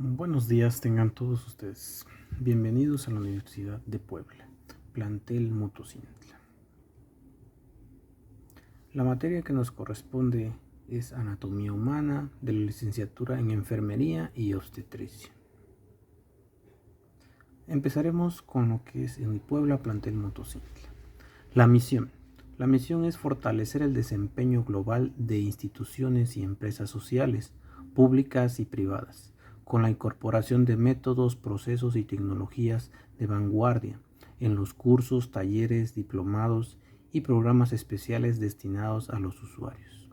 Buenos días tengan todos ustedes. Bienvenidos a la Universidad de Puebla, plantel Motocintla. La materia que nos corresponde es Anatomía Humana de la licenciatura en Enfermería y Obstetricia. Empezaremos con lo que es en Puebla, plantel Motocintla. La misión. La misión es fortalecer el desempeño global de instituciones y empresas sociales, públicas y privadas, con la incorporación de métodos, procesos y tecnologías de vanguardia en los cursos, talleres, diplomados y programas especiales destinados a los usuarios.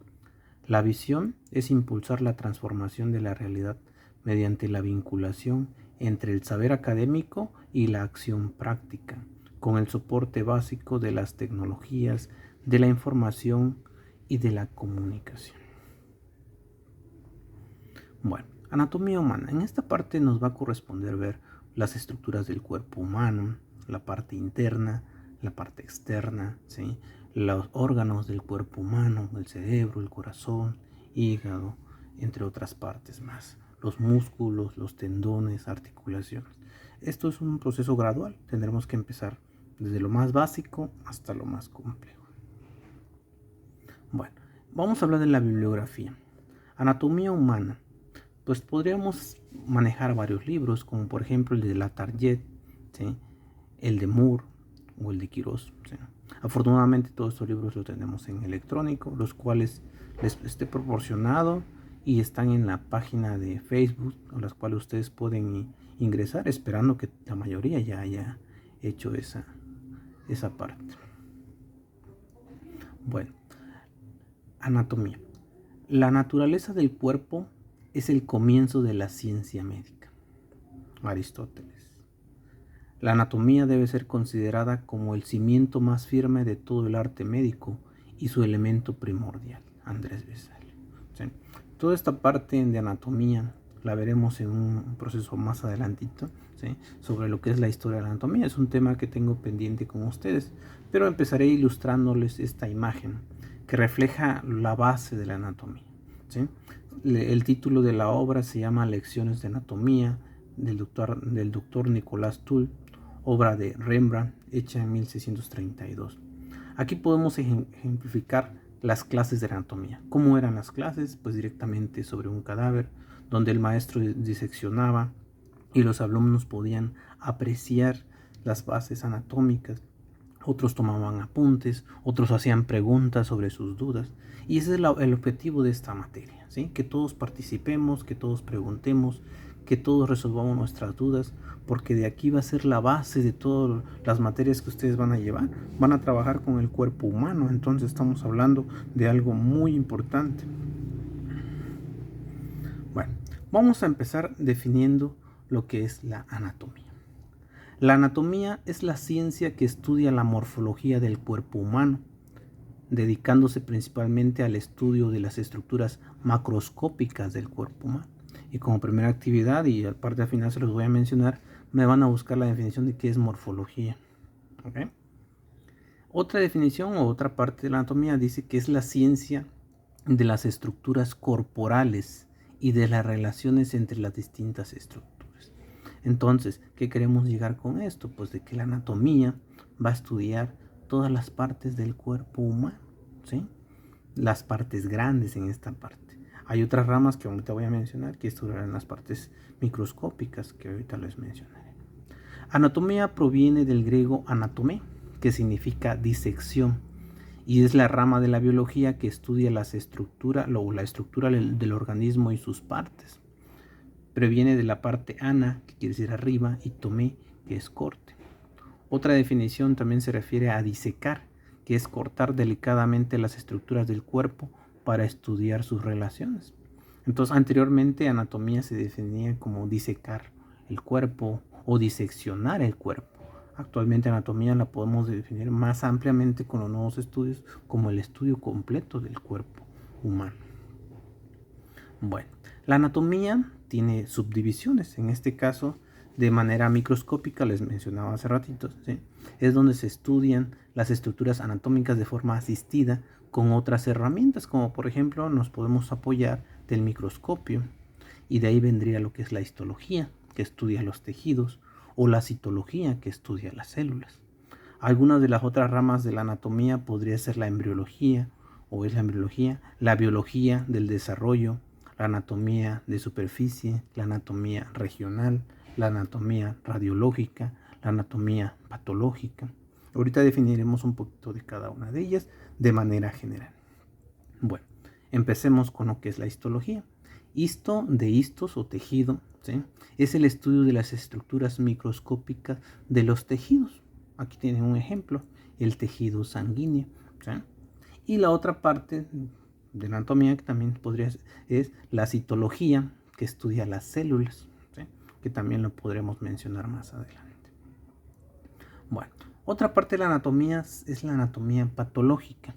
La visión es impulsar la transformación de la realidad mediante la vinculación entre el saber académico y la acción práctica, con el soporte básico de las tecnologías, de la información y de la comunicación. Bueno, anatomía humana. En esta parte nos va a corresponder ver las estructuras del cuerpo humano, la parte interna, la parte externa, ¿sí? Los órganos del cuerpo humano, el cerebro, el corazón, hígado, entre otras partes más. Los músculos, los tendones, articulaciones. Esto es un proceso gradual. Tendremos que empezar desde lo más básico hasta lo más complejo. Bueno, vamos a hablar de la bibliografía. Anatomía humana. Pues podríamos manejar varios libros, como por ejemplo el de Latarjet, ¿sí? El de Moore o el de Quirós. ¿Sí? Afortunadamente todos estos libros los tenemos en electrónico, los cuales les esté proporcionado y están en la página de Facebook, a las cuales ustedes pueden ingresar, esperando que la mayoría ya haya hecho esa parte. Bueno, anatomía. La naturaleza del cuerpo es el comienzo de la ciencia médica. Aristóteles. La anatomía debe ser considerada como el cimiento más firme de todo el arte médico y su elemento primordial. Andrés Besal. ¿Sí? Toda esta parte de anatomía la veremos en un proceso más adelantito, ¿sí? Sobre lo que es la historia de la anatomía. Es un tema que tengo pendiente con ustedes, pero empezaré ilustrándoles esta imagen que refleja la base de la anatomía, ¿sí? El título de la obra se llama Lecciones de Anatomía del doctor Nicolás Tull, obra de Rembrandt, hecha en 1632. Aquí podemos ejemplificar las clases de anatomía. ¿Cómo eran las clases? Pues directamente sobre un cadáver, donde el maestro diseccionaba y los alumnos podían apreciar las bases anatómicas. Otros tomaban apuntes, otros hacían preguntas sobre sus dudas. Y ese es el objetivo de esta materia, ¿sí? Que todos participemos, que todos preguntemos, que todos resolvamos nuestras dudas, porque de aquí va a ser la base de todas las materias que ustedes van a llevar. Van a trabajar con el cuerpo humano, entonces estamos hablando de algo muy importante. Bueno, vamos a empezar definiendo lo que es la anatomía. La anatomía es la ciencia que estudia la morfología del cuerpo humano, dedicándose principalmente al estudio de las estructuras macroscópicas del cuerpo humano. Y como primera actividad, y aparte al final se los voy a mencionar, me van a buscar la definición de qué es morfología. ¿Okay? Otra definición o otra parte de la anatomía dice que es la ciencia de las estructuras corporales y de las relaciones entre las distintas estructuras. Entonces, ¿qué queremos llegar con esto? Pues de que la anatomía va a estudiar todas las partes del cuerpo humano, ¿sí? Las partes grandes en esta parte. Hay otras ramas que ahorita voy a mencionar que estudiarán las partes microscópicas que ahorita les mencionaré. Anatomía proviene del griego anatomé, que significa disección, y es la rama de la biología que estudia la estructura del organismo y sus partes. Previene de la parte ana, que quiere decir arriba, y tomé, que es corte. Otra definición también se refiere a disecar, que es cortar delicadamente las estructuras del cuerpo para estudiar sus relaciones. Entonces, anteriormente anatomía se definía como disecar el cuerpo o diseccionar el cuerpo. Actualmente anatomía la podemos definir más ampliamente con los nuevos estudios como el estudio completo del cuerpo humano. Bueno, la anatomía tiene subdivisiones, en este caso de manera microscópica, les mencionaba hace ratito, ¿sí? Es donde se estudian las estructuras anatómicas de forma asistida con otras herramientas, como por ejemplo nos podemos apoyar del microscopio y de ahí vendría lo que es la histología, que estudia los tejidos, o la citología, que estudia las células. Algunas de las otras ramas de la anatomía podría ser la embriología, o es la embriología, la biología del desarrollo, la anatomía de superficie, la anatomía regional, la anatomía radiológica, la anatomía patológica. Ahorita definiremos un poquito de cada una de ellas de manera general. Bueno, empecemos con lo que es la histología. Histo de histos o tejido, ¿sí? Es el estudio de las estructuras microscópicas de los tejidos. Aquí tienen un ejemplo, el tejido sanguíneo, ¿sí? Y la otra parte de la anatomía que también podría ser, es la citología, que estudia las células, ¿sí? Que también lo podremos mencionar más adelante. Bueno, otra parte de la anatomía es la anatomía patológica,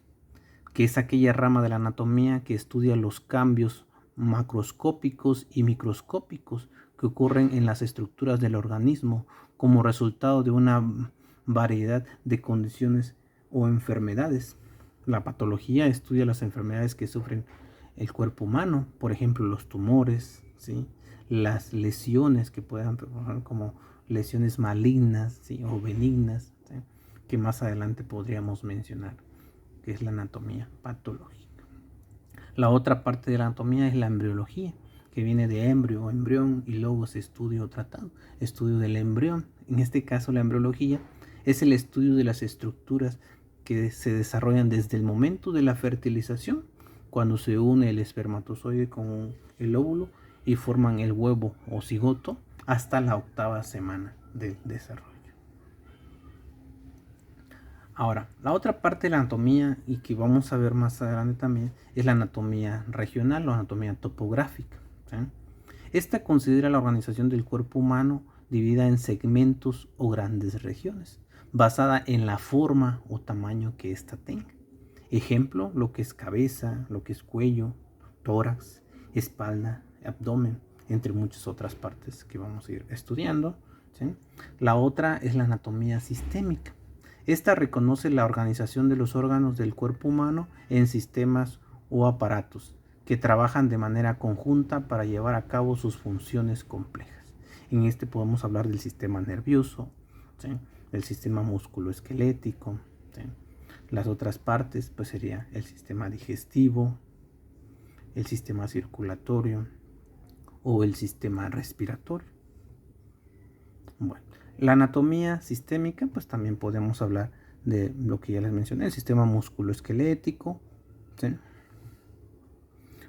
que es aquella rama de la anatomía que estudia los cambios macroscópicos y microscópicos que ocurren en las estructuras del organismo como resultado de una variedad de condiciones o enfermedades. La patología estudia las enfermedades que sufren el cuerpo humano, por ejemplo los tumores, ¿sí? Las lesiones que puedan como lesiones malignas, ¿sí? O benignas, ¿sí? Que más adelante podríamos mencionar, que es la anatomía patológica. La otra parte de la anatomía es la embriología, que viene de embrio o embrión y logos estudio o tratado, estudio del embrión. En este caso la embriología es el estudio de las estructuras que se desarrollan desde el momento de la fertilización, cuando se une el espermatozoide con el óvulo y forman el huevo o cigoto, hasta la 8ª semana del desarrollo. Ahora, la otra parte de la anatomía, y que vamos a ver más adelante también, es la anatomía regional o anatomía topográfica, ¿sí? Esta considera la organización del cuerpo humano dividida en segmentos o grandes regiones, basada en la forma o tamaño que ésta tenga. Ejemplo, lo que es cabeza, lo que es cuello, tórax, espalda, abdomen, entre muchas otras partes que vamos a ir estudiando, ¿sí? La otra es la anatomía sistémica. Esta reconoce la organización de los órganos del cuerpo humano en sistemas o aparatos que trabajan de manera conjunta para llevar a cabo sus funciones complejas. En este podemos hablar del sistema nervioso, ¿sí? Del sistema musculoesquelético, ¿sí? Las otras partes pues sería el sistema digestivo, el sistema circulatorio o el sistema respiratorio. Bueno, la anatomía sistémica pues también podemos hablar de lo que ya les mencioné, el sistema musculoesquelético, ¿sí?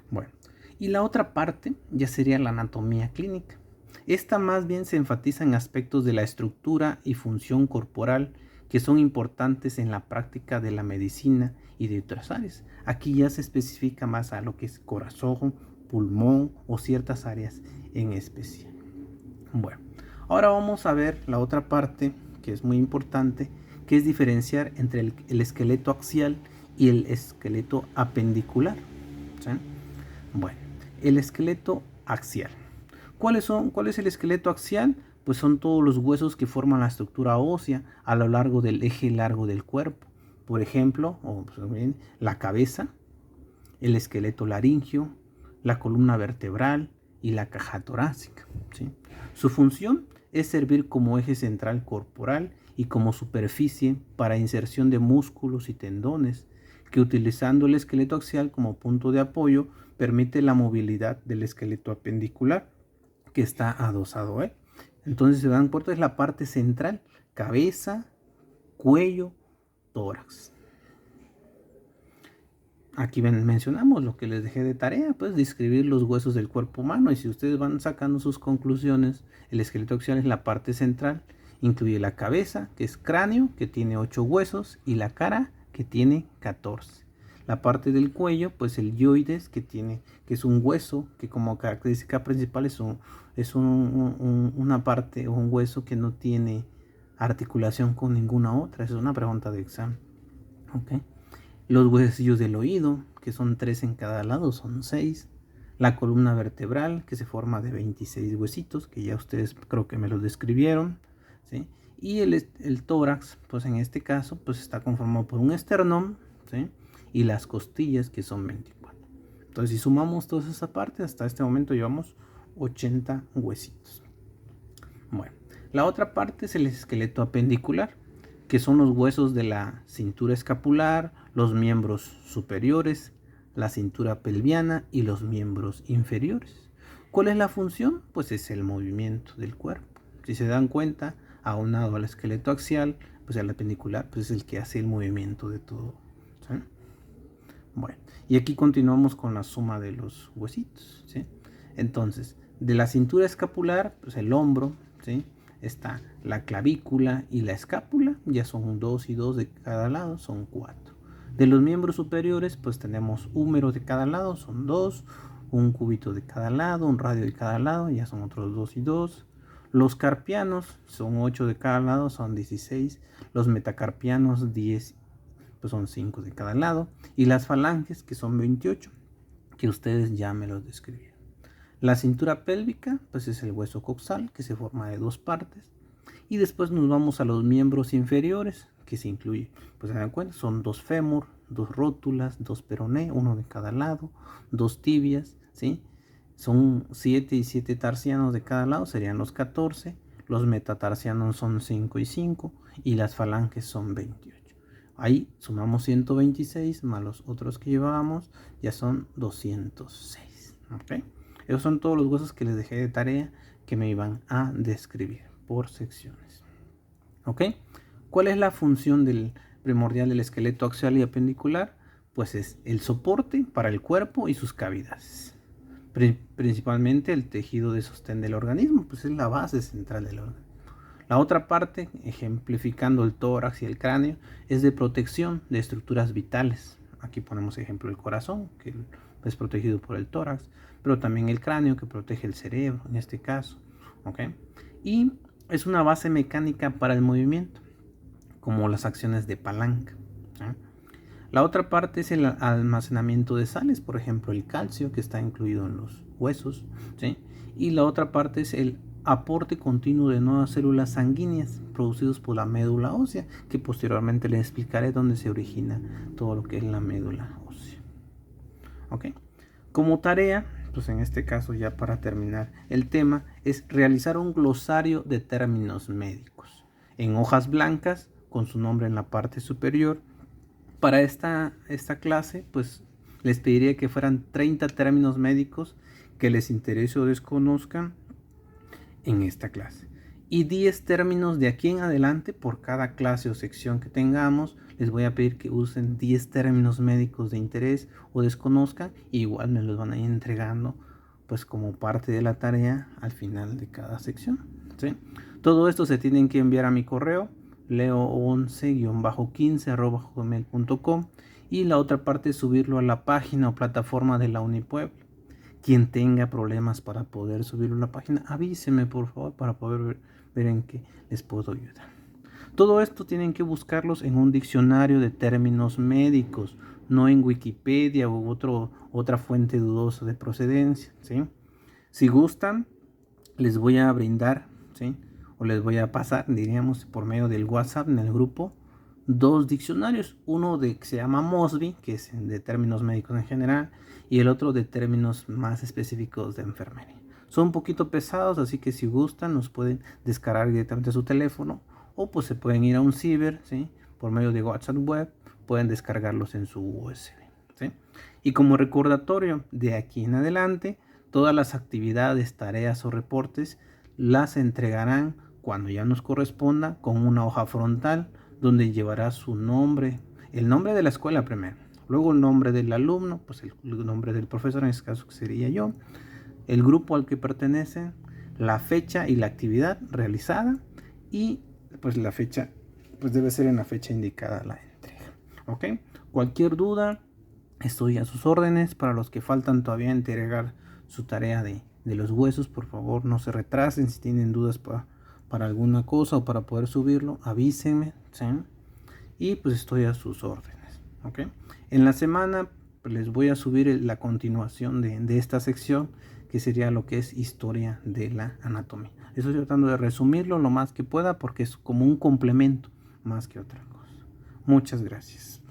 Bueno, y la otra parte ya sería la anatomía clínica. Esta más bien se enfatiza en aspectos de la estructura y función corporal que son importantes en la práctica de la medicina y de otras áreas. Aquí ya se especifica más a lo que es corazón, pulmón o ciertas áreas en especial. Bueno, ahora vamos a ver la otra parte que es muy importante, que es diferenciar entre el esqueleto axial y el esqueleto apendicular, ¿sí? Bueno, el esqueleto axial. ¿Cuál es el esqueleto axial? Pues son todos los huesos que forman la estructura ósea a lo largo del eje largo del cuerpo. Por ejemplo, la cabeza, el esqueleto laringio, la columna vertebral y la caja torácica, ¿sí? Su función es servir como eje central corporal y como superficie para inserción de músculos y tendones, que utilizando el esqueleto axial como punto de apoyo permite la movilidad del esqueleto apendicular, que está adosado a él. Entonces se dan cuenta, es la parte central, cabeza, cuello, tórax. Aquí mencionamos lo que les dejé de tarea, pues describir los huesos del cuerpo humano, y si ustedes van sacando sus conclusiones, el esqueleto axial es la parte central, incluye la cabeza, que es cráneo, que tiene 8 huesos, y la cara, que tiene 14. La parte del cuello, pues el yoides, que es un hueso, que como característica principal es una parte o un hueso que no tiene articulación con ninguna otra. Esa es una pregunta de examen. ¿Okay? Los huesillos del oído, que son 3 en cada lado, son 6. La columna vertebral, que se forma de 26 huesitos, que ya ustedes creo que me los describieron, ¿sí? Y el tórax, pues en este caso, pues está conformado por un esternón, ¿sí? Y las costillas, que son 24. Entonces, si sumamos todas esas partes, hasta este momento llevamos 80 huesitos. Bueno, la otra parte es el esqueleto apendicular, que son los huesos de la cintura escapular, los miembros superiores, la cintura pelviana y los miembros inferiores. ¿Cuál es la función? Pues es el movimiento del cuerpo. Si se dan cuenta, aunado al esqueleto axial, pues el apendicular pues es el que hace el movimiento de todo, ¿sí? Bueno, y aquí continuamos con la suma de los huesitos, ¿sí? Entonces, de la cintura escapular, pues el hombro, ¿sí? Está la clavícula y la escápula, ya son 2 y 2 de cada lado, son 4. De los miembros superiores, pues tenemos húmero de cada lado, son 2, un cúbito de cada lado, un radio de cada lado, ya son otros 2 y 2. Los carpianos son 8 de cada lado, son 16. Los metacarpianos 10, pues son 5 de cada lado. Y las falanges, que son 28, que ustedes ya me los describieron. La cintura pélvica, pues es el hueso coxal, que se forma de 2 partes. Y después nos vamos a los miembros inferiores, que se incluye, pues se dan cuenta, son 2 fémur, 2 rótulas, 2 peroné, 1 de cada lado, 2 tibias, ¿sí? Son 7 y 7 tarsianos de cada lado, serían los 14. Los metatarsianos son 5 y 5 y las falanges son 28. Ahí sumamos 126 más los otros que llevábamos, ya son 206. ¿Okay? Esos son todos los huesos que les dejé de tarea que me iban a describir por secciones. ¿Ok? ¿Cuál es la función primordial del esqueleto axial y apendicular? Pues es el soporte para el cuerpo y sus cavidades. Principalmente el tejido de sostén del organismo, pues es la base central del órgano. La otra parte, ejemplificando el tórax y el cráneo, es de protección de estructuras vitales. Aquí ponemos ejemplo el corazón, que es protegido por el tórax, pero también el cráneo, que protege el cerebro, en este caso. ¿Okay? Y es una base mecánica para el movimiento, como las acciones de palanca. ¿Sí? La otra parte es el almacenamiento de sales, por ejemplo el calcio, que está incluido en los huesos, ¿sí? Y la otra parte es el aporte continuo de nuevas células sanguíneas producidos por la médula ósea, que posteriormente les explicaré dónde se origina todo lo que es la médula ósea. ¿Ok? Como tarea, pues en este caso ya para terminar el tema, es realizar un glosario de términos médicos en hojas blancas con su nombre en la parte superior. Para esta clase, pues les pediría que fueran 30 términos médicos que les interese o desconozcan en esta clase. Y 10 términos de aquí en adelante, por cada clase o sección que tengamos, les voy a pedir que usen 10 términos médicos de interés o desconozcan, y igual me los van a ir entregando pues como parte de la tarea al final de cada sección, ¿sí? Todo esto se tienen que enviar a mi correo leo11-15@gmail.com, y la otra parte es subirlo a la página o plataforma de la Unipuebla. Quien tenga problemas para poder subirlo a la página, avíseme por favor para poder ver en qué les puedo ayudar. Todo esto tienen que buscarlos en un diccionario de términos médicos, no en Wikipedia u otra fuente dudosa de procedencia, ¿sí? Si gustan, les voy a brindar, ¿sí? O les voy a pasar, diríamos, por medio del WhatsApp en el grupo, 2 diccionarios. Uno que se llama Mosby, que es de términos médicos en general, y el otro de términos más específicos de enfermería. Son un poquito pesados, así que si gustan, los pueden descargar directamente a su teléfono, o pues se pueden ir a un ciber, ¿sí? Por medio de WhatsApp web, pueden descargarlos en su USB, ¿sí? Y como recordatorio, de aquí en adelante, todas las actividades, tareas o reportes las entregarán cuando ya nos corresponda con una hoja frontal donde llevará su nombre, el nombre de la escuela primero, luego el nombre del alumno, pues el nombre del profesor, en este caso que sería yo, el grupo al que pertenecen, la fecha y la actividad realizada, y pues la fecha, pues debe ser en la fecha indicada la entrega. ¿Ok? Cualquier duda, estoy a sus órdenes. Para los que faltan todavía entregar su tarea de los huesos, por favor no se retrasen. Si tienen dudas para alguna cosa o para poder subirlo, avísenme, ¿sí? Y pues estoy a sus órdenes, ¿ok? En la semana pues, les voy a subir la continuación de esta sección, que sería lo que es historia de la anatomía. Estoy tratando de resumirlo lo más que pueda porque es como un complemento más que otra cosa. Muchas gracias.